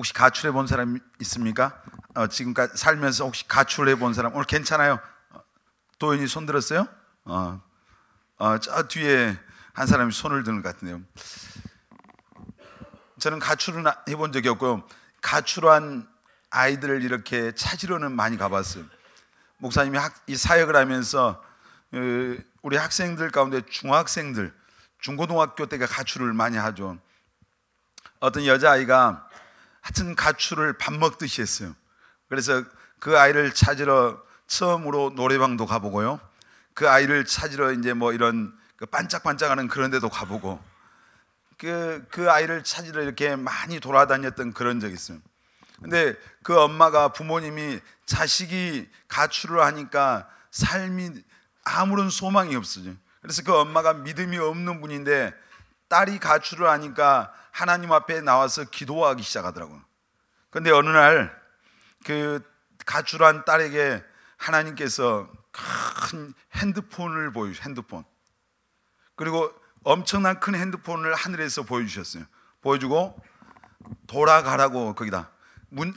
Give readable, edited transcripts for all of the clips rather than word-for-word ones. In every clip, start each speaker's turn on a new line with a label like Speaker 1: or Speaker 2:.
Speaker 1: 혹시 가출해 본 사람 있습니까? 지금까지 살면서 혹시 가출해 본 사람 오늘 괜찮아요? 도연이 손 들었어요? 저 뒤에 한 사람이 손을 드는 것 같은데요. 저는 가출은 해본 적이 없고요. 가출한 아이들을 이렇게 찾으러는 많이 가봤어요. 목사님이 이 사역을 하면서 우리 학생들 가운데 중학생들, 중고등학교 때가 가출을 많이 하죠. 어떤 여자아이가 하여튼 가출을 밥 먹듯이 했어요. 그래서 그 아이를 찾으러 처음으로 노래방도 가보고요. 그 아이를 찾으러 이제 뭐 이런 반짝반짝하는 그런 데도 가보고 그 아이를 찾으러 이렇게 많이 돌아다녔던 그런 적이 있어요. 근데 그 엄마가 부모님이 자식이 가출을 하니까 삶이 아무런 소망이 없어요. 그래서 그 엄마가 믿음이 없는 분인데 딸이 가출을 하니까 하나님 앞에 나와서 기도하기 시작하더라고요. 근데 어느 날 그 가출한 딸에게 하나님께서 큰 핸드폰을 보여주셨어요. 핸드폰. 그리고 엄청난 큰 핸드폰을 하늘에서 보여주셨어요. 보여주고 돌아가라고 거기다.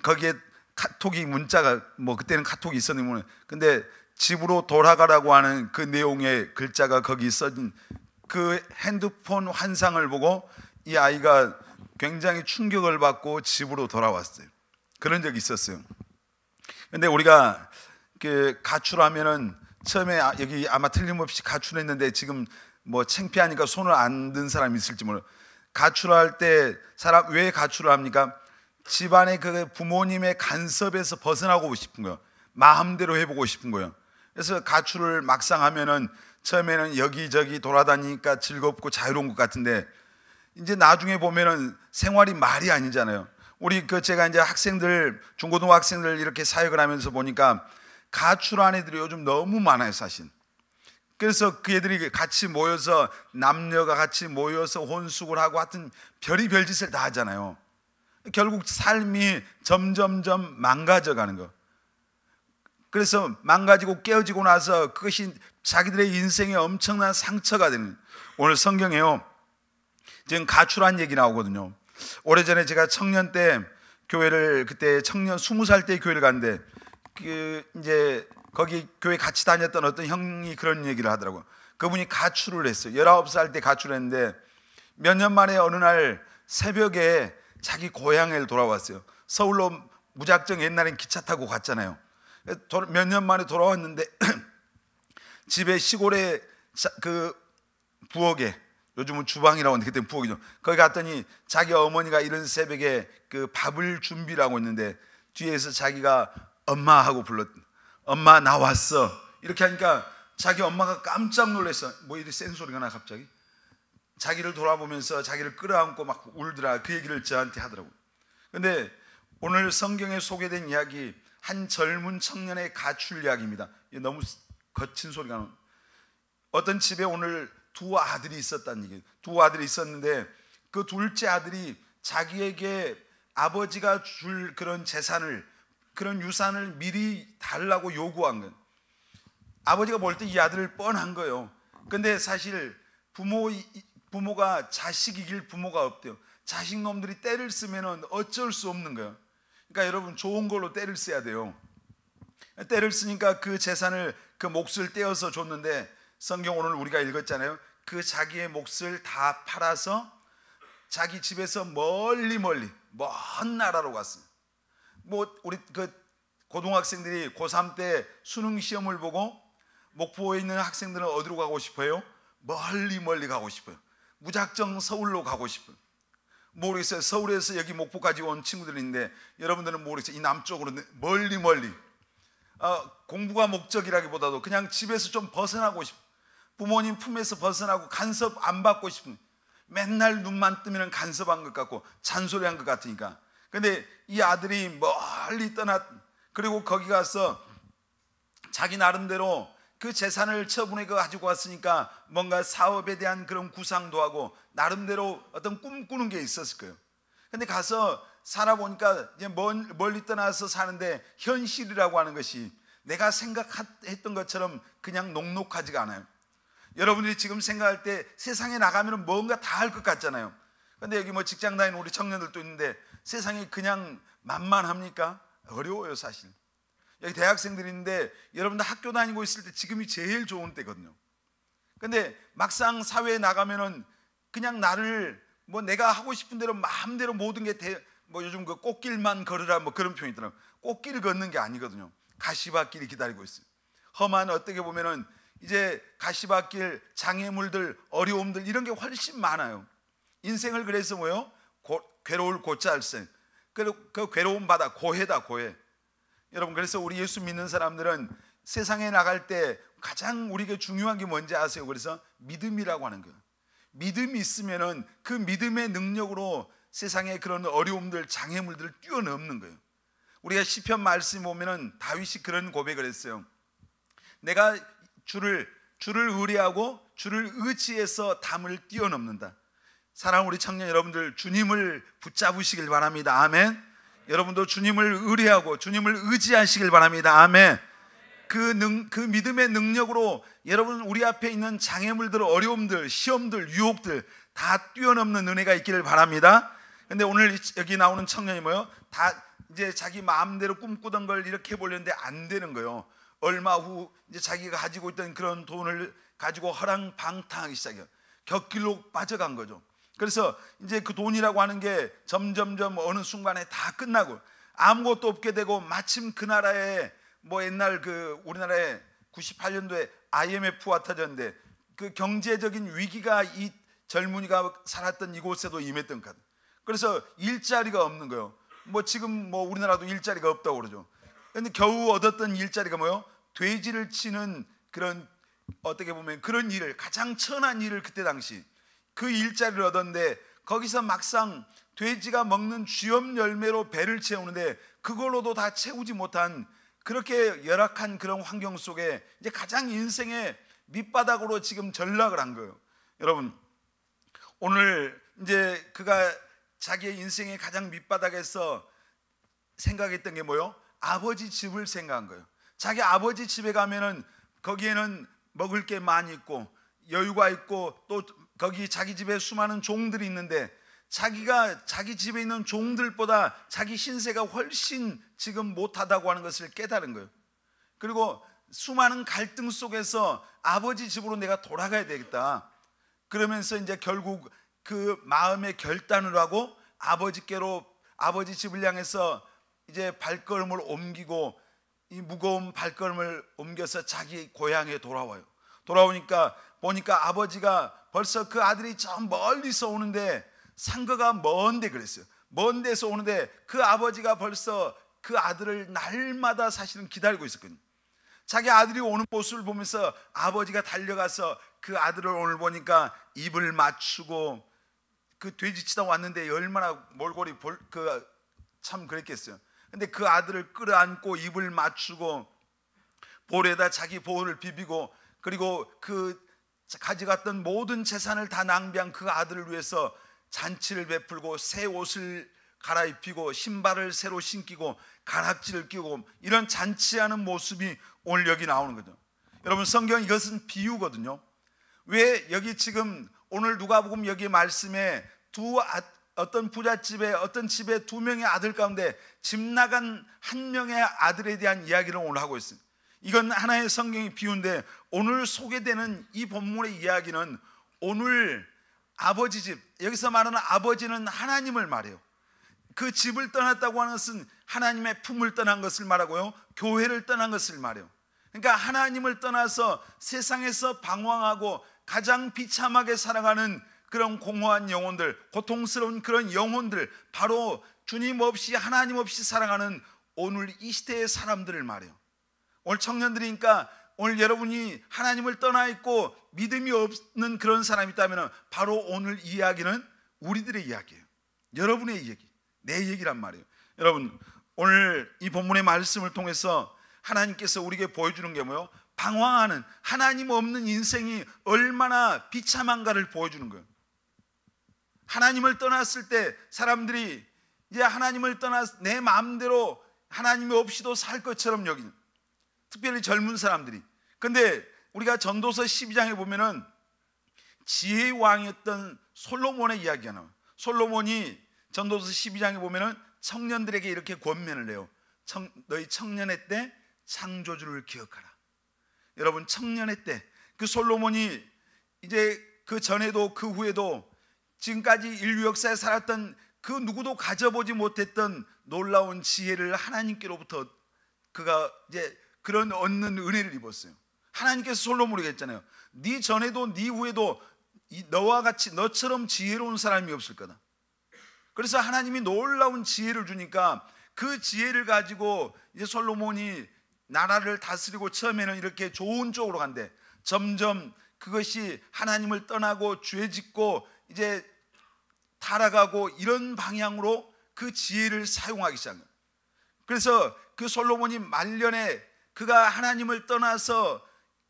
Speaker 1: 거기에 카톡이 문자가 뭐 그때는 카톡이 있었는데 근데 집으로 돌아가라고 하는 그 내용의 글자가 거기 써진 그 핸드폰 환상을 보고 이 아이가 굉장히 충격을 받고 집으로 돌아왔어요. 그런 적이 있었어요. 근데 우리가 그 가출하면은 처음에 여기 아마 틀림없이 가출했는데 지금 뭐 창피하니까 손을 안 든 사람이 있을지 몰라요. 가출할 때 사람 왜 가출을 합니까? 집안의 그 부모님의 간섭에서 벗어나고 싶은 거예요. 마음대로 해보고 싶은 거예요. 그래서 가출을 막상 하면은 처음에는 여기저기 돌아다니니까 즐겁고 자유로운 것 같은데 이제 나중에 보면은 생활이 말이 아니잖아요. 우리 제가 이제 학생들, 중고등학생들 이렇게 사역을 하면서 보니까 가출한 애들이 요즘 너무 많아요, 사실. 그래서 그 애들이 같이 모여서 남녀가 같이 모여서 혼숙을 하고 하여튼 별의별 짓을 다 하잖아요. 결국 삶이 점점점 망가져 가는 거. 그래서 망가지고 깨어지고 나서 그것이 자기들의 인생에 엄청난 상처가 되는. 오늘 성경에요, 지금 가출한 얘기 나오거든요. 오래전에 제가 청년 때 교회를 그때 청년 20살 때 교회를 갔는데 이제 거기 교회 같이 다녔던 어떤 형이 그런 얘기를 하더라고요. 그분이 가출을 했어요. 19살 때 가출했는데 몇 년 만에 어느 날 새벽에 자기 고향에 돌아왔어요. 서울로 무작정 옛날엔 기차 타고 갔잖아요. 몇 년 만에 돌아왔는데 집에 시골에 그 부엌에, 요즘은 주방이라고 하는데 그때는 부엌이죠. 거기 갔더니 자기 어머니가 이른 새벽에 그 밥을 준비를 하고 있는데 뒤에서 자기가 엄마 하고 불렀. 엄마 나왔어. 이렇게 하니까 자기 엄마가 깜짝 놀랐어. 뭐 이리 센 소리가 나 갑자기. 자기를 돌아보면서 자기를 끌어안고 막 울더라. 그 얘기를 저한테 하더라고요. 근데 오늘 성경에 소개된 이야기, 한 젊은 청년의 가출 이야기입니다. 너무 거친 소리가 나요. 어떤 집에 오늘 두 아들이 있었다는 얘기예요. 두 아들이 있었는데 그 둘째 아들이 자기에게 아버지가 줄 그런 재산을, 그런 유산을 미리 달라고 요구한 거예요. 아버지가 볼 때 이 아들을 뻔한 거예요. 근데 사실 부모가 자식 이길 부모가 없대요. 자식 놈들이 때를 쓰면 어쩔 수 없는 거예요. 그러니까 여러분 좋은 걸로 때를 써야 돼요. 때를 쓰니까 그 재산을, 그 몫을 떼어서 줬는데 성경 오늘 우리가 읽었잖아요. 그 자기의 몫을 다 팔아서 자기 집에서 멀리 먼 나라로 갔어요. 뭐 우리 그 고등학생들이 고3 때 수능 시험을 보고 목포에 있는 학생들은 어디로 가고 싶어요? 멀리 가고 싶어요. 무작정 서울로 가고 싶어요. 모르겠어요. 서울에서 여기 목포까지 온 친구들이 있는데 여러분들은 모르겠어요. 이 남쪽으로 멀리 공부가 목적이라기보다도 그냥 집에서 좀 벗어나고 싶어요. 부모님 품에서 벗어나고 간섭 안 받고 싶은, 맨날 눈만 뜨면 간섭한 것 같고 잔소리한 것 같으니까. 근데 이 아들이 멀리 그리고 거기 가서 자기 나름대로 그 재산을 처분해 가지고 왔으니까 뭔가 사업에 대한 그런 구상도 하고 나름대로 어떤 꿈꾸는 게 있었을 거예요. 근데 가서 살아보니까 이제 멀리 떠나서 사는데 현실이라고 하는 것이 내가 생각했던 것처럼 그냥 녹록하지가 않아요. 여러분들이 지금 생각할 때 세상에 나가면 뭔가 다 할 것 같잖아요. 근데 여기 뭐 직장 다니는 우리 청년들도 있는데 세상이 그냥 만만합니까? 어려워요 사실. 여기 대학생들이 있는데 여러분들 학교 다니고 있을 때 지금이 제일 좋은 때거든요. 근데 막상 사회에 나가면은 그냥 나를 뭐 내가 하고 싶은 대로 마음대로 모든 게 뭐 요즘 그 꽃길만 걸으라 뭐 그런 표현이 있더라고요. 꽃길 걷는 게 아니거든요. 가시밭길이 기다리고 있어요. 험한 어떻게 보면은 이제 가시밭길, 장애물들, 어려움들 이런 게 훨씬 많아요. 인생을 그래서 뭐요? 괴로울 고짤생. 그 괴로움 받아 고해다 고해. 여러분 그래서 우리 예수 믿는 사람들은 세상에 나갈 때 가장 우리에게 중요한 게 뭔지 아세요? 그래서 믿음이라고 하는 거예요. 믿음이 있으면은 그 믿음의 능력으로 세상의 그런 어려움들, 장애물들을 뛰어넘는 거예요. 우리가 시편 말씀 보면은 다윗이 그런 고백을 했어요. 내가 주를 의뢰하고 주를 의지해서 담을 뛰어넘는다. 사랑하는 우리 청년 여러분들, 주님을 붙잡으시길 바랍니다. 아멘. 여러분도 주님을 의뢰하고 주님을 의지하시길 바랍니다. 아멘. 그 믿음의 능력으로 여러분 우리 앞에 있는 장애물들, 어려움들, 시험들, 유혹들 다 뛰어넘는 은혜가 있기를 바랍니다. 근데 오늘 여기 나오는 청년이 뭐요? 다 이제 자기 마음대로 꿈꾸던 걸 이렇게 해보려는데 안 되는 거예요. 얼마 후 이제 자기가 가지고 있던 그런 돈을 가지고 허랑방탕하기 시작해요. 곁길로 빠져간 거죠. 그래서 이제 그 돈이라고 하는 게 점점점 어느 순간에 다 끝나고 아무것도 없게 되고, 마침 그 나라에 뭐 옛날 그 우리나라에 98년도에 IMF가 터졌는데 그 경제적인 위기가 이 젊은이가 살았던 이곳에도 임했던 것. 그래서 일자리가 없는 거예요. 뭐 지금 뭐 우리나라도 일자리가 없다고 그러죠. 근데 겨우 얻었던 일자리가 뭐요? 돼지를 치는 그런 어떻게 보면 그런 일을, 가장 천한 일을 그때 당시 그 일자리를 얻었는데 거기서 막상 돼지가 먹는 쥐염 열매로 배를 채우는데 그걸로도 다 채우지 못한 그렇게 열악한 그런 환경 속에 이제 가장 인생의 밑바닥으로 지금 전락을 한 거예요. 여러분 오늘 이제 그가 자기의 인생의 가장 밑바닥에서 생각했던 게 뭐예요? 아버지 집을 생각한 거예요. 자기 아버지 집에 가면은 거기에는 먹을 게 많이 있고 여유가 있고 또 거기 자기 집에 수많은 종들이 있는데 자기가 자기 집에 있는 종들보다 자기 신세가 훨씬 지금 못하다고 하는 것을 깨달은 거예요. 그리고 수많은 갈등 속에서 아버지 집으로 내가 돌아가야 되겠다. 그러면서 이제 결국 그 마음의 결단을 하고 아버지께로, 아버지 집을 향해서 이제 발걸음을 옮기고 이 무거운 발걸음을 옮겨서 자기 고향에 돌아와요. 돌아오니까 보니까 아버지가 벌써 그 아들이 저 멀리서 오는데 상거가 먼데 그랬어요. 먼 데서 오는데 그 아버지가 벌써 그 아들을 날마다 사실은 기다리고 있었거든요. 자기 아들이 오는 모습을 보면서 아버지가 달려가서 그 아들을 오늘 보니까 입을 맞추고, 그 돼지치다 왔는데 얼마나 몰골이 참 그랬겠어요. 근데 그 아들을 끌어안고 입을 맞추고 볼에다 자기 볼을 비비고, 그리고 그 가져갔던 모든 재산을 다 낭비한 그 아들을 위해서 잔치를 베풀고 새 옷을 갈아입히고 신발을 새로 신기고 가락지를 끼고 이런 잔치하는 모습이 오늘 여기 나오는 거죠. 여러분 성경 이것은 비유거든요. 왜 여기 지금 오늘 누가복음 여기 말씀에 어떤 부잣집에 어떤 집에 두 명의 아들 가운데 집 나간 한 명의 아들에 대한 이야기를 오늘 하고 있습니다. 이건 하나의 성경의 비유인데 오늘 소개되는 이 본문의 이야기는 오늘 아버지 집, 여기서 말하는 아버지는 하나님을 말해요. 그 집을 떠났다고 하는 것은 하나님의 품을 떠난 것을 말하고요, 교회를 떠난 것을 말해요. 그러니까 하나님을 떠나서 세상에서 방황하고 가장 비참하게 살아가는 그런 공허한 영혼들, 고통스러운 그런 영혼들, 바로 주님 없이 하나님 없이 살아가는 오늘 이 시대의 사람들을 말해요. 오늘 청년들이니까 오늘 여러분이 하나님을 떠나 있고 믿음이 없는 그런 사람이 있다면 바로 오늘 이야기는 우리들의 이야기예요. 여러분의 얘기, 내 얘기란 말이에요. 여러분 오늘 이 본문의 말씀을 통해서 하나님께서 우리에게 보여주는 게 뭐예요? 방황하는, 하나님 없는 인생이 얼마나 비참한가를 보여주는 거예요. 하나님을 떠났을 때 사람들이 이제 하나님을 떠나 내 마음대로 하나님이 없이도 살 것처럼 여기는, 특별히 젊은 사람들이. 근데 우리가 전도서 12장에 보면은 지혜의 왕이었던 솔로몬의 이야기가 나와요. 솔로몬이 전도서 12장에 보면은 청년들에게 이렇게 권면을 해요. 너희 청년의 때 창조주를 기억하라. 여러분, 청년의 때, 그 솔로몬이 이제 그 전에도 그 후에도 지금까지 인류 역사에 살았던 그 누구도 가져보지 못했던 놀라운 지혜를 하나님께로부터 그가 이제 그런 얻는 은혜를 입었어요. 하나님께서 솔로몬에게 했잖아요. 네 전에도 네 후에도 너와 같이 너처럼 지혜로운 사람이 없을 거다. 그래서 하나님이 놀라운 지혜를 주니까 그 지혜를 가지고 이제 솔로몬이 나라를 다스리고 처음에는 이렇게 좋은 쪽으로 간대. 점점 그것이 하나님을 떠나고 죄 짓고 이제 타락하고 이런 방향으로 그 지혜를 사용하기 시작한 거예요. 그래서 그 솔로몬이 말년에 그가 하나님을 떠나서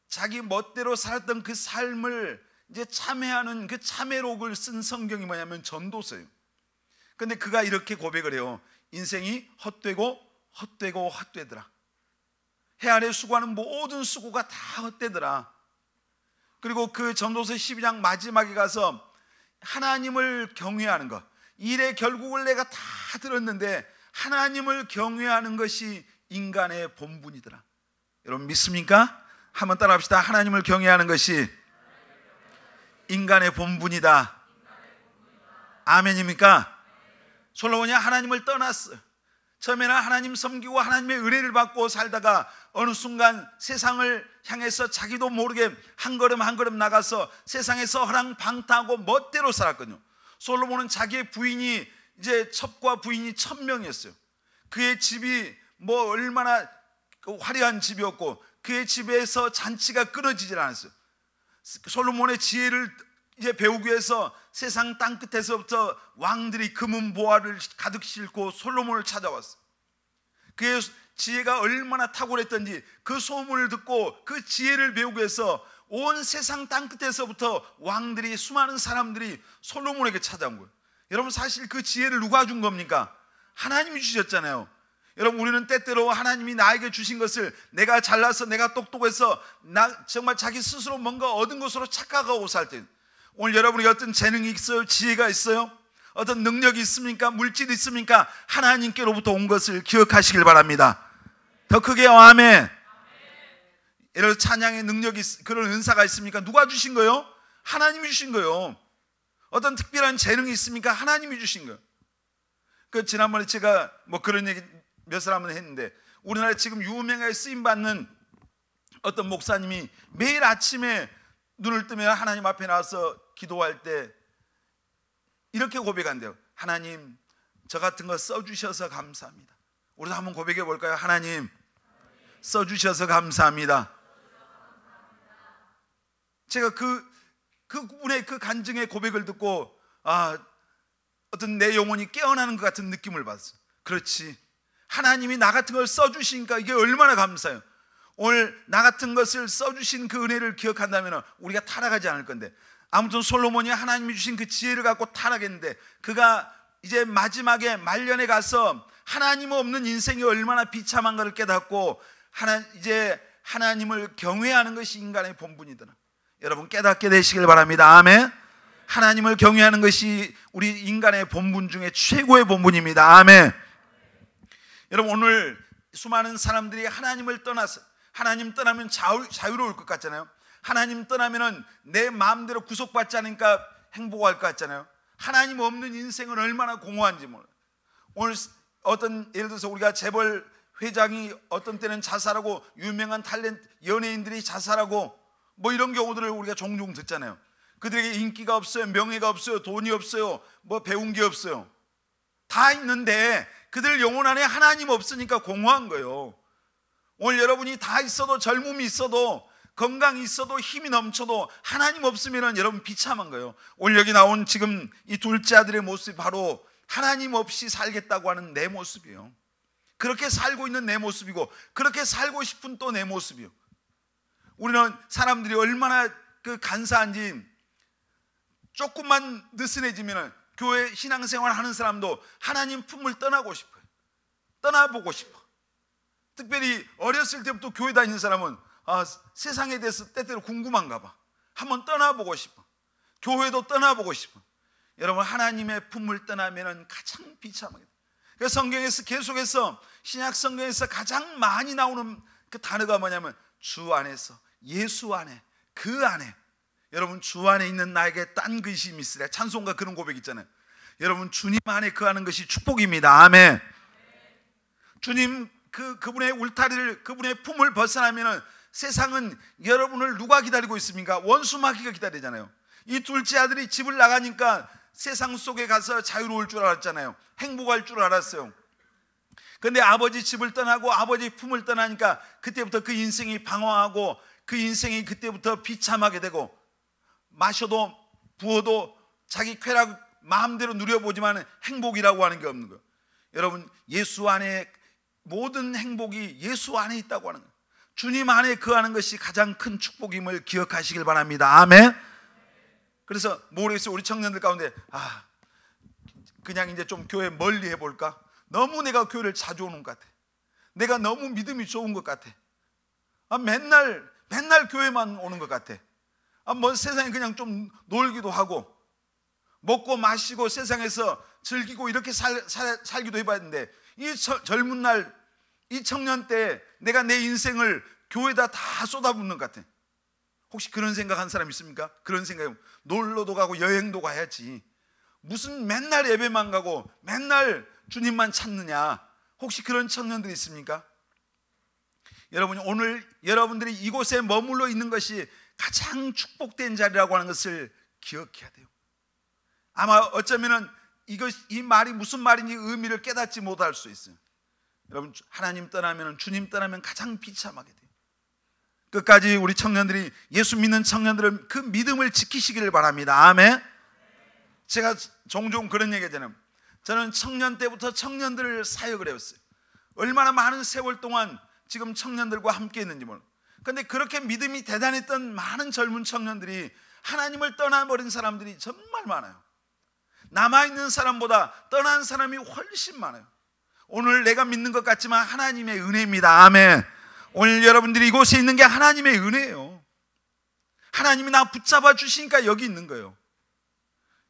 Speaker 1: 자기 멋대로 살았던 그 삶을 이제 참회하는 그 참회록을 쓴 성경이 뭐냐면 전도서예요. 근데 그가 이렇게 고백을 해요. 인생이 헛되고 헛되고 헛되더라. 해 아래 수고하는 모든 수고가 다 헛되더라. 그리고 그 전도서 12장 마지막에 가서 하나님을 경외하는 것, 일의 결국을 내가 다 들었는데 하나님을 경외하는 것이 인간의 본분이더라. 여러분 믿습니까? 한번 따라 합시다. 하나님을 경외하는 것이 인간의 본분이다. 아멘입니까? 솔로몬이 하나님을 떠났어요. 처음에는 하나님 섬기고 하나님의 은혜를 받고 살다가 어느 순간 세상을 향해서 자기도 모르게 한 걸음 한 걸음 나가서 세상에서 허랑방탕하고 멋대로 살았거든요. 솔로몬은 자기의 부인이 이제 첩과 부인이 1000명이었어요. 그의 집이 뭐 얼마나 화려한 집이었고 그의 집에서 잔치가 끊어지질 않았어요. 솔로몬의 지혜를 이제 배우기 위해서 세상 땅끝에서부터 왕들이 금은 보화를 가득 싣고 솔로몬을 찾아왔어요. 그의 지혜가 얼마나 탁월했던지 그 소문을 듣고 그 지혜를 배우기 위해서 온 세상 땅끝에서부터 왕들이, 수많은 사람들이 솔로몬에게 찾아온 거예요. 여러분, 사실 그 지혜를 누가 준 겁니까? 하나님이 주셨잖아요. 여러분, 우리는 때때로 하나님이 나에게 주신 것을 내가 잘나서 내가 똑똑해서 정말 자기 스스로 뭔가 얻은 것으로 착각하고 살 때, 오늘 여러분이 어떤 재능이 있어요? 지혜가 있어요? 어떤 능력이 있습니까? 물질이 있습니까? 하나님께로부터 온 것을 기억하시길 바랍니다. 더 크게 아멘. 이런 찬양의 능력이, 그런 은사가 있습니까? 누가 주신 거요? 하나님이 주신 거요. 어떤 특별한 재능이 있습니까? 하나님이 주신 거요. 그 지난번에 제가 뭐 그런 얘기 몇 사람은 했는데, 우리나라에 지금 유명하게 쓰임받는 어떤 목사님이 매일 아침에 눈을 뜨면 하나님 앞에 나와서 기도할 때 이렇게 고백한대요. 하나님, 저 같은 거 써주셔서 감사합니다. 우리도 한번 고백해 볼까요? 하나님, 써주셔서 감사합니다. 제가 그분의 그 간증의 고백을 듣고 어떤 내 영혼이 깨어나는 것 같은 느낌을 받았어요. 그렇지, 하나님이 나 같은 걸 써주시니까 이게 얼마나 감사해요. 오늘 나 같은 것을 써주신 그 은혜를 기억한다면 우리가 타락하지 않을 건데, 아무튼 솔로몬이 하나님이 주신 그 지혜를 갖고 타락했는데, 그가 이제 마지막에 말년에 가서 하나님 없는 인생이 얼마나 비참한 것을 깨닫고 이제 하나님을 경외하는 것이 인간의 본분이더라. 여러분, 깨닫게 되시길 바랍니다. 아멘. 하나님을 경외하는 것이 우리 인간의 본분 중에 최고의 본분입니다. 아멘. 여러분, 오늘 수많은 사람들이 하나님을 떠나서, 하나님 떠나면 자유로울 것 같잖아요. 하나님 떠나면 내 마음대로 구속받지 않으니까 행복할 것 같잖아요. 하나님 없는 인생은 얼마나 공허한지 몰라요. 오늘 예를 들어서 우리가 재벌 회장이 어떤 때는 자살하고, 유명한 탤런트 연예인들이 자살하고, 뭐 이런 경우들을 우리가 종종 듣잖아요. 그들에게 인기가 없어요, 명예가 없어요, 돈이 없어요, 뭐 배운 게 없어요. 다 있는데 그들 영혼 안에 하나님 없으니까 공허한 거예요. 오늘 여러분이 다 있어도, 젊음이 있어도, 건강이 있어도, 힘이 넘쳐도 하나님 없으면 여러분 비참한 거예요. 오늘 여기 나온 지금 이 둘째 아들의 모습이 바로 하나님 없이 살겠다고 하는 내 모습이에요. 그렇게 살고 있는 내 모습이고, 그렇게 살고 싶은 또 내 모습이에요. 우리는 사람들이 얼마나 간사한지, 조금만 느슨해지면 교회 신앙생활 하는 사람도 하나님 품을 떠나고 싶어요. 떠나보고 싶어. 특별히 어렸을 때부터 교회 다니는 사람은 세상에 대해서 때때로 궁금한가 봐. 한번 떠나보고 싶어. 교회도 떠나보고 싶어. 여러분 하나님의 품을 떠나면은 가장 비참하게 돼요. 그래서 성경에서 계속해서 신약 성경에서 가장 많이 나오는 그 단어가 뭐냐면 주 안에서, 예수 안에, 그 안에. 여러분 주 안에 있는 나에게 딴 것이 있으랴. 찬송가 그런 고백 있잖아요. 여러분 주님 안에 거하는 것이 축복입니다. 아멘. 주님 그분의 울타리를, 그분의 품을 벗어나면은 세상은 여러분을 누가 기다리고 있습니까? 원수 마귀가 기다리잖아요. 이 둘째 아들이 집을 나가니까 세상 속에 가서 자유로울 줄 알았잖아요. 행복할 줄 알았어요. 근데 아버지 집을 떠나고 아버지 품을 떠나니까 그때부터 그 인생이 방황하고 그 인생이 그때부터 비참하게 되고, 마셔도 부어도 자기 쾌락 마음대로 누려보지만 행복이라고 하는 게 없는 거예요. 여러분 예수 안에 모든 행복이 예수 안에 있다고 하는 거예요. 주님 안에 거하는 것이 가장 큰 축복임을 기억하시길 바랍니다. 아멘. 그래서 모르겠어요. 우리 청년들 가운데 그냥 이제 좀 교회 멀리 해볼까? 너무 내가 교회를 자주 오는 것 같아. 내가 너무 믿음이 좋은 것 같아. 맨날 교회만 오는 것 같아. 뭐 세상에 그냥 좀 놀기도 하고 먹고 마시고 세상에서 즐기고 이렇게 살기도 해봐야 되는데, 이 젊은 날, 이 청년 때 내가 내 인생을 교회에다 다 쏟아붓는 것 같아. 혹시 그런 생각한 사람 있습니까? 그런 생각, 놀러도 가고 여행도 가야지, 무슨 맨날 예배만 가고 맨날 주님만 찾느냐. 혹시 그런 청년들이 있습니까? 여러분 오늘 여러분들이 이곳에 머물러 있는 것이 가장 축복된 자리라고 하는 것을 기억해야 돼요. 아마 어쩌면은 이 말이 무슨 말인지 의미를 깨닫지 못할 수 있어요. 여러분 하나님 떠나면, 주님 떠나면 가장 비참하게 돼요. 끝까지 우리 청년들이, 예수 믿는 청년들은 그 믿음을 지키시기를 바랍니다. 아멘. 제가 종종 그런 얘기 하잖아요. 저는 청년 때부터 청년들을 사역을 해왔어요. 얼마나 많은 세월 동안 지금 청년들과 함께 있는지 몰라요. 그런데 그렇게 믿음이 대단했던 많은 젊은 청년들이 하나님을 떠나버린 사람들이 정말 많아요. 남아있는 사람보다 떠난 사람이 훨씬 많아요. 오늘 내가 믿는 것 같지만 하나님의 은혜입니다. 아멘. 오늘 여러분들이 이곳에 있는 게 하나님의 은혜예요. 하나님이 나 붙잡아 주시니까 여기 있는 거예요.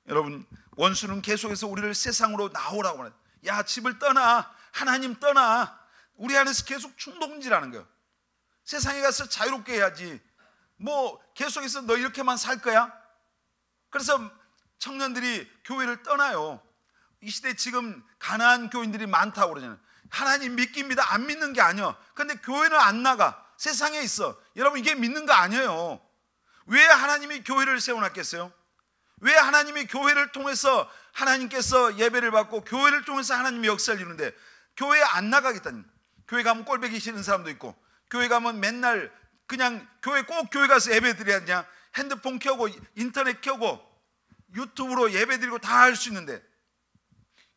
Speaker 1: 여러분 원수는 계속해서 우리를 세상으로 나오라고 해요. 야 집을 떠나, 하나님 떠나. 우리 안에서 계속 충동질하는 거예요. 세상에 가서 자유롭게 해야지, 뭐 계속해서 너 이렇게만 살 거야? 그래서 청년들이 교회를 떠나요. 이 시대 지금 가난한 교인들이 많다고 그러잖아요. 하나님 믿깁니다. 안 믿는 게 아니야. 근데 교회는 안 나가, 세상에 있어. 여러분 이게 믿는 거 아니에요. 왜 하나님이 교회를 세워놨겠어요? 왜 하나님이 교회를 통해서 하나님께서 예배를 받고 교회를 통해서 하나님이 역사를 이루는데 교회에 안 나가겠다니. 교회 가면 꼴보기 싫은 사람도 있고, 교회 가면 맨날 그냥 꼭 교회 가서 예배 드려야 되냐, 핸드폰 켜고 인터넷 켜고 유튜브로 예배 드리고 다 할 수 있는데,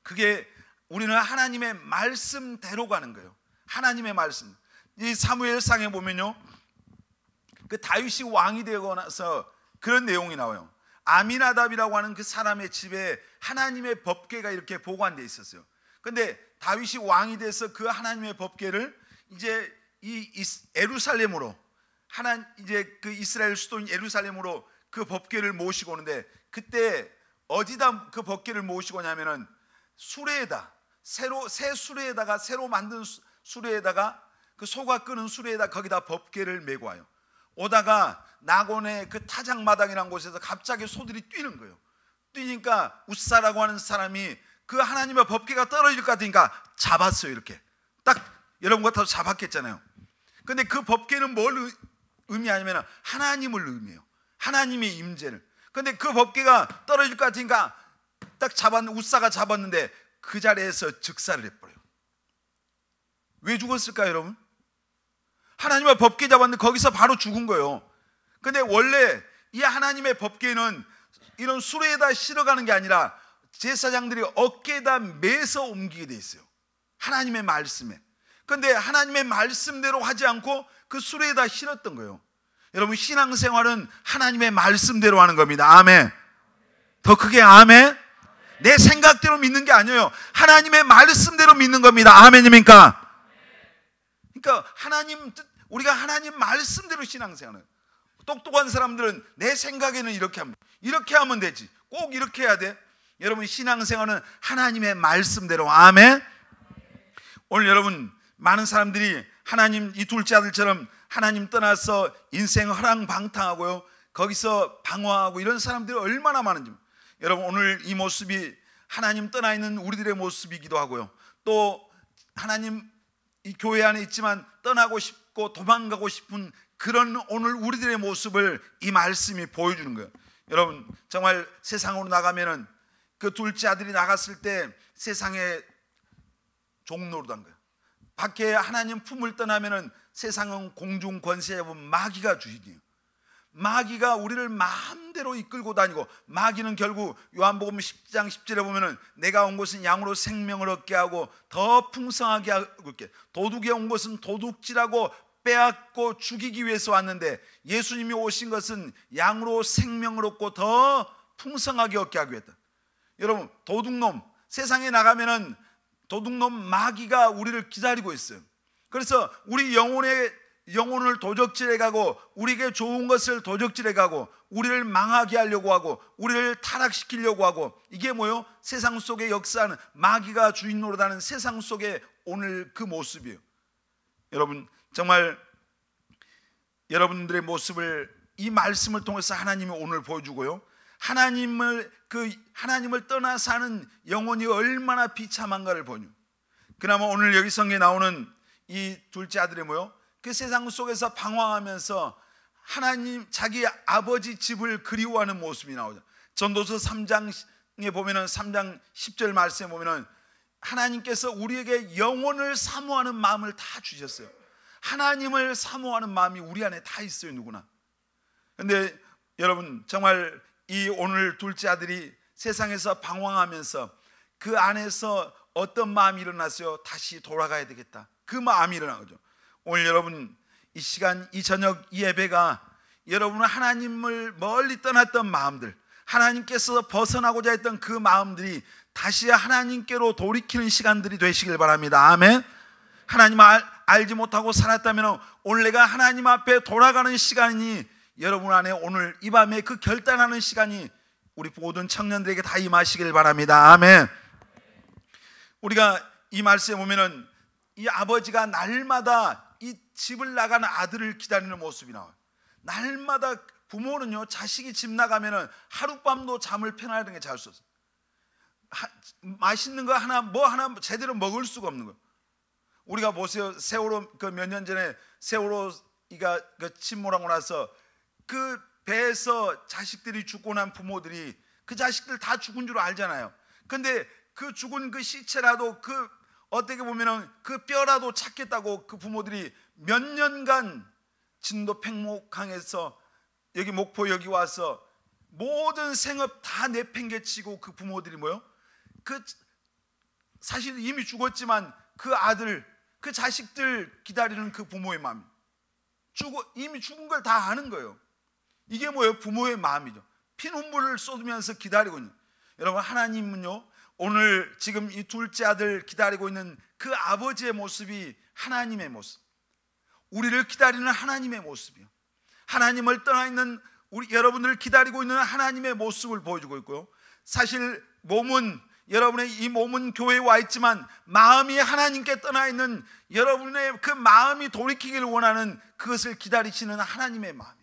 Speaker 1: 그게 우리는 하나님의 말씀대로 가는 거예요. 하나님의 말씀. 이 사무엘상에 보면요, 그 다윗이 왕이 되고 나서 그런 내용이 나와요. 아미나답이라고 하는 그 사람의 집에 하나님의 법궤가 이렇게 보관되어 있었어요. 근데 다윗이 왕이 돼서 그 하나님의 법궤를 이제 이 예루살렘으로, 이제 그 이스라엘 수도인 예루살렘으로 그 법궤를 모시고 오는데, 그때 어디다 그 법궤를 모시고 오냐면은 수레에다, 새 수레에다가, 새로 만든 수레에다가, 그 소가 끄는 수레에다 거기다 법궤를 메고 와요. 오다가 낙원의 그 타작마당이라는 곳에서 갑자기 소들이 뛰는 거예요. 뛰니까 우사라고 하는 사람이 그 하나님의 법궤가 떨어질 것 같으니까 잡았어요. 이렇게 딱 여러분 같아도 잡았겠잖아요. 근데 그 법궤는 뭘 의미하냐면 하나님을 의미해요. 하나님의 임재를. 근데 그 법궤가 떨어질 것 같으니까 딱 우사가 잡았는데 그 자리에서 즉사를 해버려요. 왜 죽었을까요, 여러분? 하나님의 법궤 잡았는데 거기서 바로 죽은 거예요. 근데 원래 이 하나님의 법궤는 이런 수레에다 실어가는 게 아니라 제사장들이 어깨에다 매서 옮기게 돼 있어요. 하나님의 말씀에. 근데 하나님의 말씀대로 하지 않고 그 수레에다 실었던 거예요. 여러분 신앙생활은 하나님의 말씀대로 하는 겁니다. 아멘. 더 크게 아멘. 내 생각대로 믿는 게 아니에요. 하나님의 말씀대로 믿는 겁니다. 아멘입니까? 그러니까 우리가 하나님 말씀대로 신앙생활을. 똑똑한 사람들은 내 생각에는 이렇게 하면 되지, 꼭 이렇게 해야 돼. 여러분 신앙생활은 하나님의 말씀대로. 아멘. 오늘 여러분 많은 사람들이 하나님 이 둘째 아들처럼 하나님 떠나서 인생 허랑방탕하고요, 거기서 방황하고 이런 사람들이 얼마나 많은지. 여러분 오늘 이 모습이 하나님 떠나 있는 우리들의 모습이기도 하고요, 또 하나님 이 교회 안에 있지만 떠나고 싶고 도망가고 싶은 그런 오늘 우리들의 모습을 이 말씀이 보여주는 거예요. 여러분 정말 세상으로 나가면은 그 둘째 아들이 나갔을 때 세상에 종노릇한 거예요. 밖에 하나님 품을 떠나면은 세상은 공중 권세 잡은 마귀가 주인이에요. 마귀가 우리를 마음대로 이끌고 다니고, 마귀는 결국 요한복음 10장 10절에 보면은 내가 온 것은 양으로 생명을 얻게 하고 더 풍성하게 하고, 도둑이 온 것은 도둑질하고 빼앗고 죽이기 위해서 왔는데 예수님이 오신 것은 양으로 생명을 얻고 더 풍성하게 얻게 하기 위해서. 여러분 도둑놈, 세상에 나가면은 도둑놈 마귀가 우리를 기다리고 있어요. 그래서 우리 영혼을 도적질해 가고, 우리에게 좋은 것을 도적질해 가고, 우리를 망하게 하려고 하고, 우리를 타락시키려고 하고, 이게 뭐요? 세상 속에 역사하는, 마귀가 주인 노릇하는 세상 속에 오늘 그 모습이에요. 여러분 정말 여러분들의 모습을 이 말씀을 통해서 하나님이 오늘 보여주고요, 하나님을 떠나 사는 영혼이 얼마나 비참한가를 보여요. 그나마 오늘 여기 성경에 나오는 이 둘째 아들이 뭐요? 그 세상 속에서 방황하면서 하나님 자기 아버지 집을 그리워하는 모습이 나오죠. 전도서 3장에 보면은 3장 10절 말씀에 보면은 하나님께서 우리에게 영혼을 사모하는 마음을 다 주셨어요. 하나님을 사모하는 마음이 우리 안에 다 있어요, 누구나. 근데 여러분 정말 이 오늘 둘째 아들이 세상에서 방황하면서 그 안에서 어떤 마음이 일어났어요? 다시 돌아가야 되겠다, 그 마음이 일어난 거죠. 오늘 여러분 이 시간, 이 저녁 이 예배가 여러분은 하나님을 멀리 떠났던 마음들, 하나님께서 벗어나고자 했던 그 마음들이 다시 하나님께로 돌이키는 시간들이 되시길 바랍니다. 아멘. 하나님 알지 못하고 살았다면 오늘 내가 하나님 앞에 돌아가는 시간이 여러분 안에 오늘 이 밤에 그 결단하는 시간이 우리 모든 청년들에게 다 임하시길 바랍니다. 아멘. 우리가 이 말씀에 보면은 이 아버지가 날마다 이 집을 나가는 아들을 기다리는 모습이 나와요. 날마다 부모는요, 자식이 집 나가면은 하룻밤도 잠을 편안하게 잘 수 없어요. 맛있는 거 하나 제대로 먹을 수가 없는 거예요. 우리가 보세요, 세월호 그 몇 년 전에 세월호가 침몰하고 나서 그 배에서 자식들이 죽고 난 부모들이 그 자식들 다 죽은 줄 알잖아요. 근데 그 죽은 그 시체라도 어떻게 보면은 그 뼈라도 찾겠다고 그 부모들이 몇 년간 진도 팽목항에서 여기 목포 여기 와서 모든 생업 다 내팽개치고, 그 부모들이 뭐요? 사실 이미 죽었지만 그 아들, 그 자식들 기다리는 그 부모의 마음, 이미 죽은 걸 다 아는 거예요. 이게 뭐예요? 부모의 마음이죠. 피눈물을 쏟으면서 기다리고 있는. 여러분 하나님은요, 오늘 지금 이 둘째 아들 기다리고 있는 그 아버지의 모습이 하나님의 모습, 우리를 기다리는 하나님의 모습이요, 하나님을 떠나 있는 여러분을 기다리고 있는 하나님의 모습을 보여주고 있고요. 사실 여러분의 이 몸은 교회에 와 있지만 마음이 하나님께 떠나 있는 여러분의 그 마음이 돌이키기를 원하는 그것을 기다리시는 하나님의 마음이에요.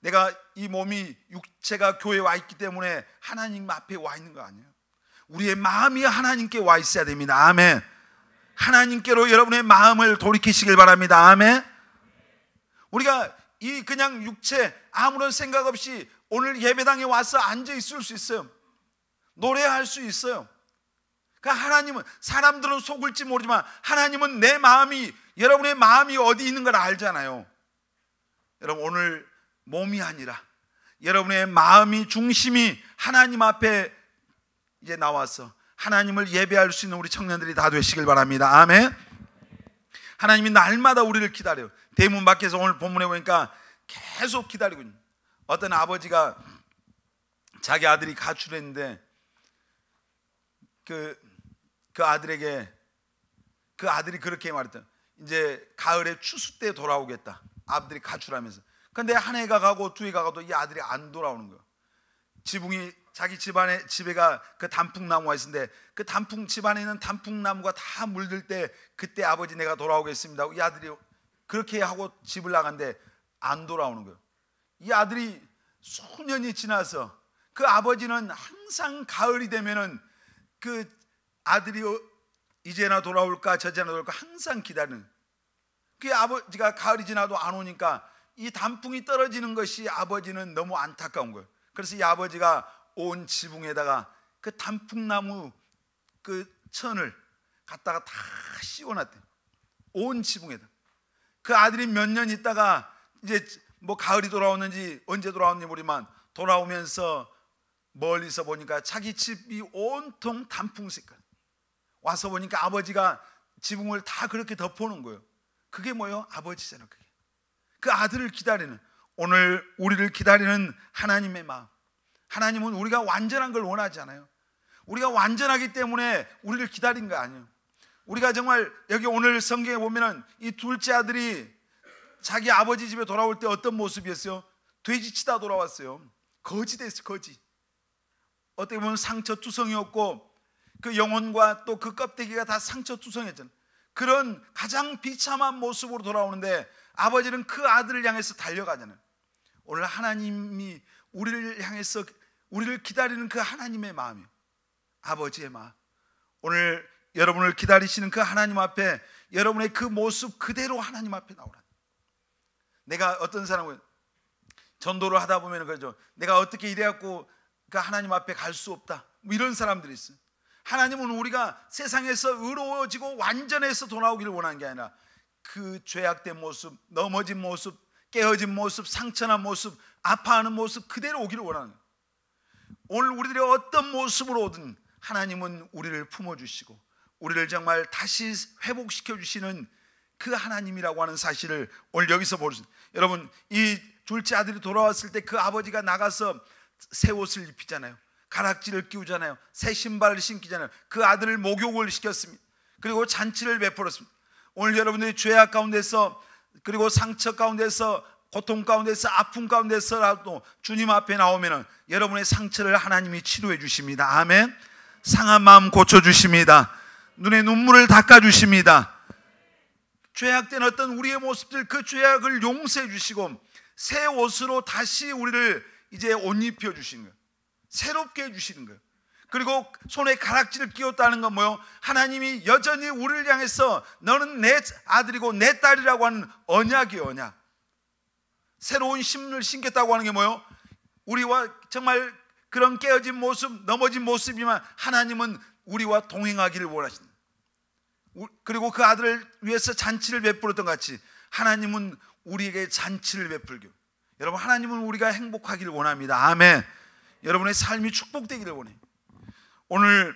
Speaker 1: 내가 이 몸이 육체가 교회에 와 있기 때문에 하나님 앞에 와 있는 거 아니에요. 우리의 마음이 하나님께 와 있어야 됩니다. 아멘. 하나님께로 여러분의 마음을 돌이키시길 바랍니다. 아멘. 우리가 이 그냥 육체 아무런 생각 없이 오늘 예배당에 와서 앉아 있을 수 있어요. 노래할 수 있어요. 그러니까 하나님은, 사람들은 속을지 모르지만 하나님은 내 마음이, 여러분의 마음이 어디 있는 걸 알잖아요. 여러분 오늘 몸이 아니라 여러분의 마음이, 중심이 하나님 앞에 이제 나와서 하나님을 예배할 수 있는 우리 청년들이 다 되시길 바랍니다. 아멘. 하나님이 날마다 우리를 기다려요. 대문 밖에서 오늘 본문에 보니까 계속 기다리고 있는, 어떤 아버지가 자기 아들이 가출했는데 그 아들에게, 그 아들이 그렇게 말했다. 이제 가을에 추수 때 돌아오겠다, 아들이 가출하면서. 근데 한 해가 가고 두 해가 가도 이 아들이 안 돌아오는 거예요. 지붕이 자기 집에가 그 단풍나무가 있는데 그 집 안에 있는 단풍나무가 다 물들 때 그때 아버지 내가 돌아오겠습니다. 이 아들이 그렇게 하고 집을 나간데 안 돌아오는 거예요. 이 아들이 수년이 지나서 그 아버지는 항상 가을이 되면은 그 아들이 이제나 돌아올까 저제나 돌아올까 항상 기다리는, 그 아버지가 가을이 지나도 안 오니까 이 단풍이 떨어지는 것이 아버지는 너무 안타까운 거예요. 그래서 이 아버지가 온 지붕에다가 그 단풍나무 그 천을 갖다가 다 씌워놨대요. 온 지붕에다. 그 아들이 몇 년 있다가 이제 뭐 가을이 돌아오는지 언제 돌아오는지 모르지만 돌아오면서 멀리서 보니까 자기 집이 온통 단풍 색깔. 와서 보니까 아버지가 지붕을 다 그렇게 덮어놓은 거예요. 그게 뭐예요? 아버지잖아요. 그게. 그 아들을 기다리는, 오늘 우리를 기다리는 하나님의 마음. 하나님은 우리가 완전한 걸 원하지 않아요. 우리가 완전하기 때문에 우리를 기다린 거 아니에요. 우리가 정말 여기 오늘 성경에 보면은 이 둘째 아들이 자기 아버지 집에 돌아올 때 어떤 모습이었어요? 돼지치다 돌아왔어요. 거지 됐어요. 거지. 어떻게 보면 상처투성이었고 그 영혼과 또 그 껍데기가 다 상처투성했잖아요. 그런 가장 비참한 모습으로 돌아오는데 아버지는 그 아들을 향해서 달려가잖아요. 오늘 하나님이 우리를 향해서 우리를 기다리는 그 하나님의 마음이에요. 아버지의 마음. 오늘 여러분을 기다리시는 그 하나님 앞에 여러분의 그 모습 그대로 하나님 앞에 나오라. 내가 어떤 사람은 전도를 하다 보면 그러죠. 내가 어떻게 이래갖고 그 하나님 앞에 갈 수 없다, 뭐 이런 사람들이 있어요. 하나님은 우리가 세상에서 의로워지고 완전해서 돌아오기를 원하는 게 아니라 그 죄악된 모습, 넘어진 모습, 깨어진 모습, 상처난 모습, 아파하는 모습 그대로 오기를 원하는 거예요. 오늘 우리들이 어떤 모습으로 오든 하나님은 우리를 품어주시고 우리를 정말 다시 회복시켜 주시는 그 하나님이라고 하는 사실을 오늘 여기서 볼 수 있어요. 여러분, 이 둘째 아들이 돌아왔을 때 그 아버지가 나가서 새 옷을 입히잖아요. 가락지를 끼우잖아요. 새 신발을 신기잖아요. 그 아들을 목욕을 시켰습니다. 그리고 잔치를 베풀었습니다. 오늘 여러분들이 죄악 가운데서, 그리고 상처 가운데서, 고통 가운데서, 아픔 가운데서라도 주님 앞에 나오면 여러분의 상처를 하나님이 치료해 주십니다. 아멘. 상한 마음 고쳐주십니다. 눈에 눈물을 닦아주십니다. 죄악된 어떤 우리의 모습들, 그 죄악을 용서해 주시고 새 옷으로 다시 우리를 이제 옷 입혀 주시는 거예요. 새롭게 해주시는 거예요. 그리고 손에 가락지를 끼웠다는 건 뭐예요? 하나님이 여전히 우리를 향해서 너는 내 아들이고 내 딸이라고 하는 언약이에요. 언약. 새로운 심을 신겠다고 하는 게 뭐예요? 우리와 정말 그런 깨어진 모습, 넘어진 모습이지만 하나님은 우리와 동행하기를 원하신다. 그리고 그 아들을 위해서 잔치를 베풀었던 것 같이 하나님은 우리에게 잔치를 베풀고, 여러분, 하나님은 우리가 행복하기를 원합니다. 아멘. 여러분의 삶이 축복되기를 원해요. 오늘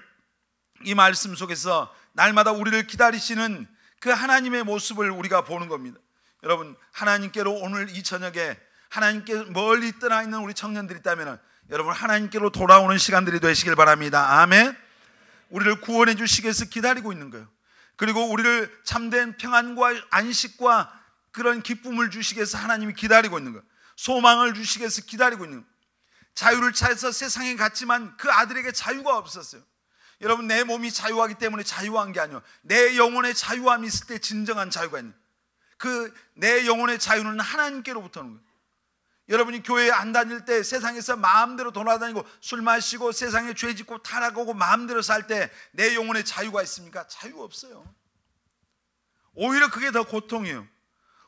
Speaker 1: 이 말씀 속에서 날마다 우리를 기다리시는 그 하나님의 모습을 우리가 보는 겁니다. 여러분, 하나님께로 오늘 이 저녁에 하나님께 멀리 떠나 있는 우리 청년들이 있다면 여러분 하나님께로 돌아오는 시간들이 되시길 바랍니다. 아멘. 우리를 구원해 주시기 위해서 기다리고 있는 거예요. 그리고 우리를 참된 평안과 안식과 그런 기쁨을 주시기 위해서 하나님이 기다리고 있는 거예요. 소망을 주시기 위해서 기다리고 있는 거예요. 자유를 찾아서 세상에 갔지만 그 아들에게 자유가 없었어요. 여러분, 내 몸이 자유하기 때문에 자유한 게 아니에요. 내 영혼의 자유함이 있을 때 진정한 자유가 있는, 그 내 영혼의 자유는 하나님께로부터 오는 거예요. 여러분이 교회에 안 다닐 때 세상에서 마음대로 돌아다니고 술 마시고 세상에 죄 짓고 타락하고 마음대로 살 때 내 영혼의 자유가 있습니까? 자유 없어요. 오히려 그게 더 고통이에요.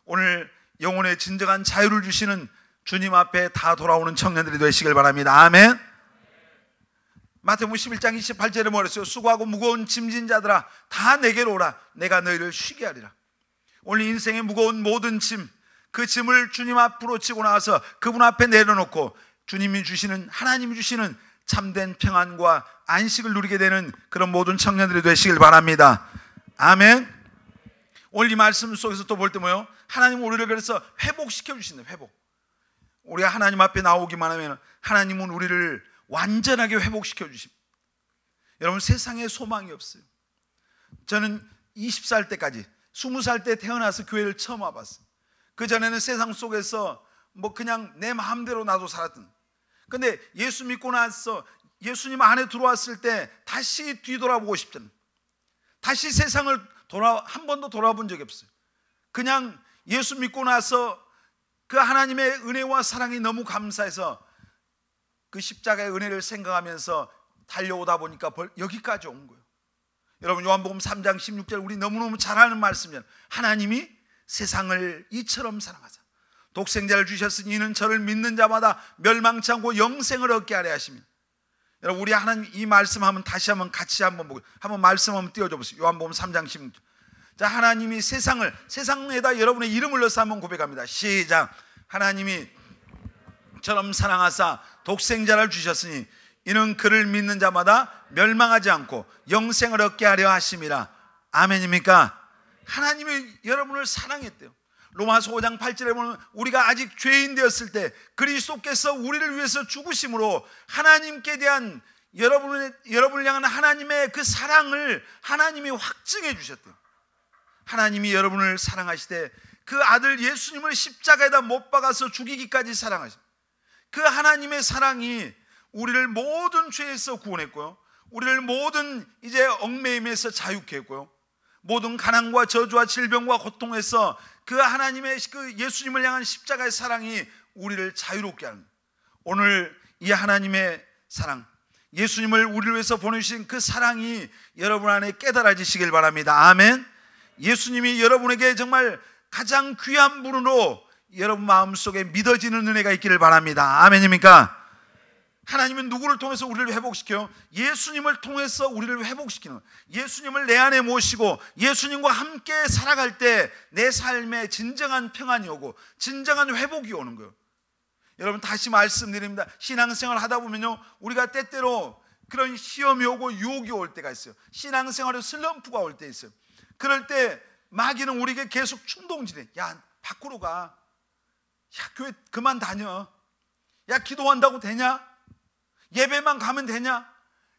Speaker 1: 오늘 영혼의 진정한 자유를 주시는 주님 앞에 다 돌아오는 청년들이 되시길 바랍니다. 아멘. 마태복음 11장 28절에 뭐랬어요? 수고하고 무거운 짐진 자들아 다 내게로 오라. 내가 너희를 쉬게 하리라. 오늘 인생의 무거운 모든 짐, 그 짐을 주님 앞으로 지고 나와서 그분 앞에 내려놓고 주님이 주시는, 하나님이 주시는 참된 평안과 안식을 누리게 되는 그런 모든 청년들이 되시길 바랍니다. 아멘. 오늘 이 말씀 속에서 또 볼 때 뭐예요? 하나님은 우리를 그래서 회복시켜 주신다. 회복. 우리가 하나님 앞에 나오기만 하면 하나님은 우리를 완전하게 회복시켜 주십니다. 여러분, 세상에 소망이 없어요. 저는 20살 때까지, 20살 때 태어나서 교회를 처음 와봤어요. 그전에는 세상 속에서 뭐 그냥 내 마음대로 나도 살았던, 근데 예수 믿고 나서 예수님 안에 들어왔을 때 다시 뒤돌아보고 싶잖아요. 다시 세상을 한 번도 돌아본 적이 없어요. 그냥 예수 믿고 나서 그 하나님의 은혜와 사랑이 너무 감사해서 그 십자가의 은혜를 생각하면서 달려오다 보니까 여기까지 온 거예요. 여러분, 요한복음 3장 16절 우리 너무너무 잘 아는 말씀이잖아요. 하나님이 세상을 이처럼 사랑하사 독생자를 주셨으니 이는 저를 믿는 자마다 멸망치 않고 영생을 얻게 하려 하십니다. 여러분, 우리 하나님 이 말씀하면 다시 한번 같이 한번 보고 한번 말씀 한번 띄워줘 보세요. 요한복음 3장 16절. 자, 하나님이 세상에다 여러분의 이름을 넣어서 한번 고백합니다. 시작. 하나님이 저럼 사랑하사 독생자를 주셨으니 이는 그를 믿는 자마다 멸망하지 않고 영생을 얻게 하려 하심이라. 아멘입니까? 하나님이 여러분을 사랑했대요. 로마서 5장 8절에 보면 우리가 아직 죄인 되었을 때 그리스도께서 우리를 위해서 죽으심으로 하나님께 대한 여러분을 향한 하나님의 그 사랑을 하나님이 확증해 주셨대요. 하나님이 여러분을 사랑하시되 그 아들 예수님을 십자가에다 못 박아서 죽이기까지 사랑하셨어요. 그 하나님의 사랑이 우리를 모든 죄에서 구원했고요, 우리를 모든 이제 얽매임에서 자유케 했고요, 모든 가난과 저주와 질병과 고통에서 그 하나님의 그 예수님을 향한 십자가의 사랑이 우리를 자유롭게 하는 거예요. 오늘 이 하나님의 사랑, 예수님을 우리를 위해서 보내주신 그 사랑이 여러분 안에 깨달아지시길 바랍니다. 아멘. 예수님이 여러분에게 정말 가장 귀한 분으로 여러분 마음속에 믿어지는 은혜가 있기를 바랍니다. 아멘입니까? 하나님은 누구를 통해서 우리를 회복시켜요? 예수님을 통해서 우리를 회복시키는, 예수님을 내 안에 모시고 예수님과 함께 살아갈 때 내 삶에 진정한 평안이 오고 진정한 회복이 오는 거예요. 여러분, 다시 말씀드립니다. 신앙생활 하다 보면요, 우리가 때때로 그런 시험이 오고 유혹이 올 때가 있어요. 신앙생활에 슬럼프가 올 때 있어요. 그럴 때 마귀는 우리에게 계속 충동질해. 야, 밖으로 가. 야, 교회 그만 다녀. 야, 기도한다고 되냐? 예배만 가면 되냐?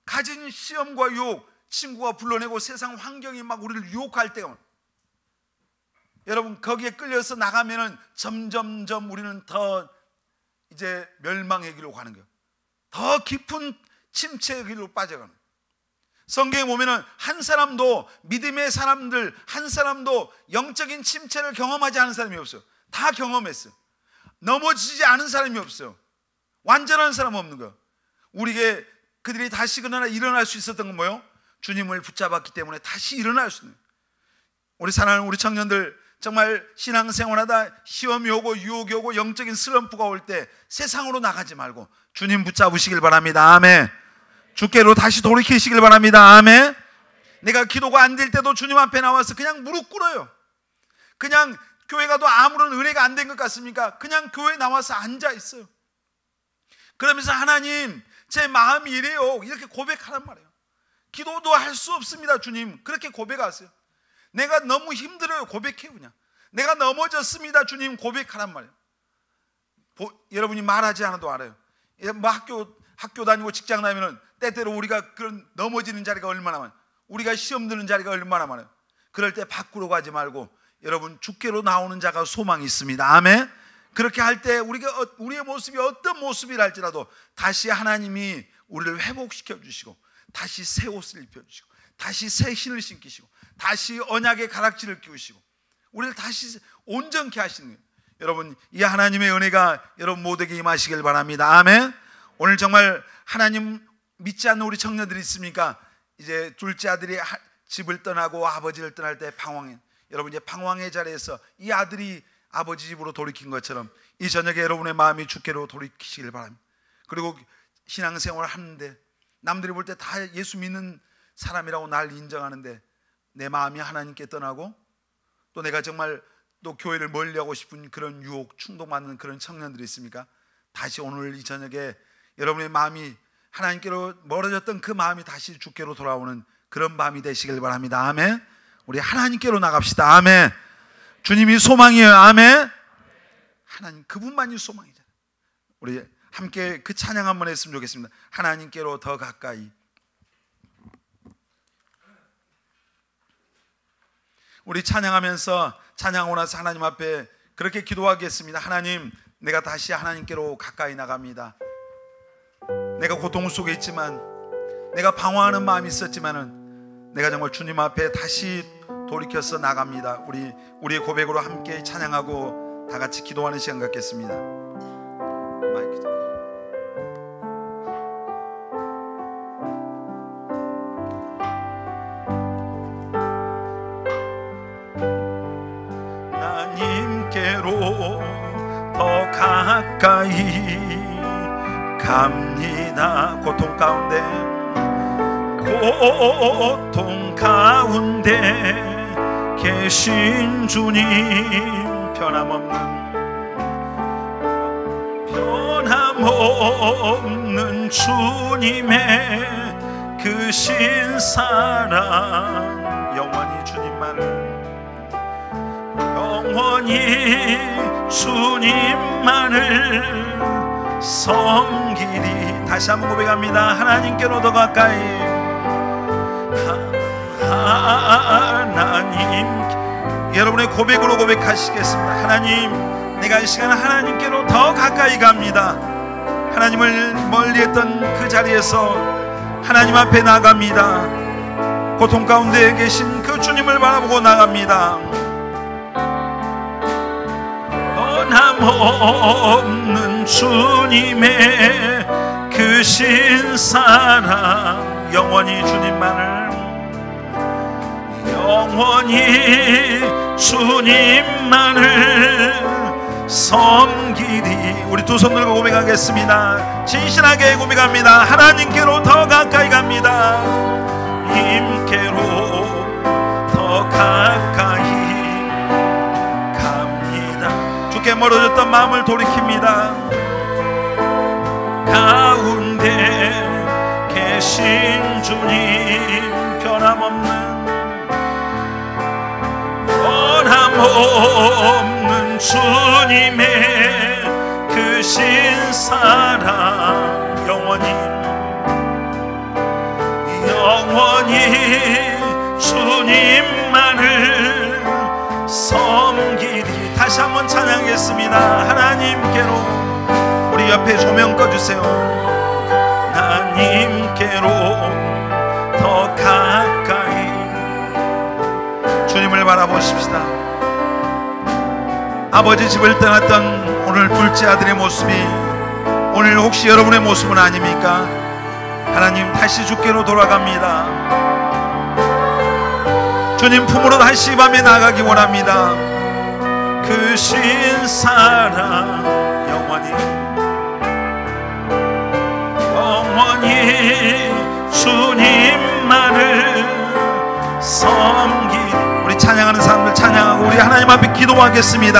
Speaker 1: 가진 시험과 유혹, 친구가 불러내고 세상 환경이 막 우리를 유혹할 때가, 여러분, 거기에 끌려서 나가면은 점점점 우리는 더 이제 멸망의 길로 가는 거예요. 더 깊은 침체의 길로 빠져가는 거예요. 성경에 보면은 한 사람도, 믿음의 사람들 한 사람도 영적인 침체를 경험하지 않은 사람이 없어요. 다 경험했어요. 넘어지지 않은 사람이 없어요. 완전한 사람 없는 거예요. 우리에게 그들이 다시 그러나 일어날 수 있었던 건 뭐예요? 주님을 붙잡았기 때문에 다시 일어날 수 있는 거예요. 우리 사랑하는 우리 청년들, 정말 신앙생활하다 시험이 오고 유혹이 오고 영적인 슬럼프가 올 때 세상으로 나가지 말고 주님 붙잡으시길 바랍니다. 아멘. 주께로 다시 돌이키시길 바랍니다. 아멘. 내가 기도가 안 될 때도 주님 앞에 나와서 그냥 무릎 꿇어요. 그냥 교회 가도 아무런 은혜가 안 된 것 같습니까? 그냥 교회에 나와서 앉아 있어요. 그러면서 하나님, 제 마음이 이래요, 이렇게 고백하란 말이에요. 기도도 할 수 없습니다. 주님, 그렇게 고백하세요. 내가 너무 힘들어요. 고백해요. 그냥 내가 넘어졌습니다. 주님, 고백하란 말이에요. 여러분이 말하지 않아도 알아요. 뭐 학교 다니고 직장 다니면 때때로 우리가 그런 넘어지는 자리가 얼마나 많아요. 우리가 시험 드는 자리가 얼마나 많아요. 그럴 때 밖으로 가지 말고 여러분, 주께로 나오는 자가 소망이 있습니다. 아멘. 그렇게 할 때 우리의 모습이 어떤 모습이라 할지라도 다시 하나님이 우리를 회복시켜 주시고 다시 새 옷을 입혀 주시고 다시 새 신을 신기시고 다시 언약의 가락지를 끼우시고 우리를 다시 온전케 하시는 거예요. 여러분, 이 하나님의 은혜가 여러분 모두에게 임하시길 바랍니다. 아멘. 오늘 정말 하나님 믿지 않는 우리 청년들이 있습니까? 이제 둘째 아들이 집을 떠나고 아버지를 떠날 때 방황해. 여러분, 이제 방황의 자리에서 이 아들이 아버지 집으로 돌이킨 것처럼 이 저녁에 여러분의 마음이 주께로 돌이키시길 바랍니다. 그리고 신앙생활을 하는데 남들이 볼 때 다 예수 믿는 사람이라고 날 인정하는데 내 마음이 하나님께 떠나고 또 내가 정말 또 교회를 멀리하고 싶은 그런 유혹, 충동받는 그런 청년들이 있습니까? 다시 오늘 이 저녁에 여러분의 마음이 하나님께로 멀어졌던 그 마음이 다시 주께로 돌아오는 그런 밤이 되시길 바랍니다. 아멘. 우리 하나님께로 나갑시다. 아멘. 주님이 소망이에요. 아멘. 하나님 그분만이 소망이잖아요. 우리 함께 그 찬양 한번 했으면 좋겠습니다. 하나님께로 더 가까이. 우리 찬양하면서 찬양하고 나서 하나님 앞에 그렇게 기도하겠습니다. 하나님, 내가 다시 하나님께로 가까이 나갑니다. 내가 고통 속에 있지만, 내가 방황하는 마음이 있었지만은 내가 정말 주님 앞에 다시 돌이켜서 나갑니다. 우리의 고백으로 함께 찬양하고 다 같이 기도하는 시간 갖겠습니다. 마이크 좀. 하나님께로 더 가까이 갑니다. 고통 가운데 계신 주님, 변함없는 주님의 그 신사랑, 영원히 주님만을 섬기리. 다시 한번 고백합니다. 하나님께로 더 가까이, 하나님. 여러분의 고백으로 고백하시겠습니다. 하나님, 내가 이 시간 하나님께로 더 가까이 갑니다. 하나님을 멀리했던 그 자리에서 하나님 앞에 나갑니다. 고통 가운데 계신 그 주님을 바라보고 나갑니다. 변함없는 주님의 그 신사랑, 영원히 주님만을 섬기리. 우리 두 손 들고 고백하겠습니다. 진실하게 고백합니다. 하나님께로 더 가까이 갑니다. 님께로 더 가까이 갑니다. 주께 멀어졌던 마음을 돌이킵니다. 가운데 계신 주님, 변함없는 주님의 그 신사랑, 영원히 주님만을 섬기리. 다시 한번 찬양하겠습니다. 하나님께로. 우리 옆에 조명 꺼주세요. 하나님께로 더 가까이. 주님을 바라보십시다. 아버지 집을 떠났던 오늘 둘째 아들의 모습이 오늘 혹시 여러분의 모습은 아닙니까? 하나님, 다시 주께로 돌아갑니다. 주님 품으로 다시 밤에 나가기 원합니다. 그 신사랑, 영원히 주님만을 섬기. 우리 찬양하는 사람들 찬양하고 우리 하나님 앞에 기도하겠습니다.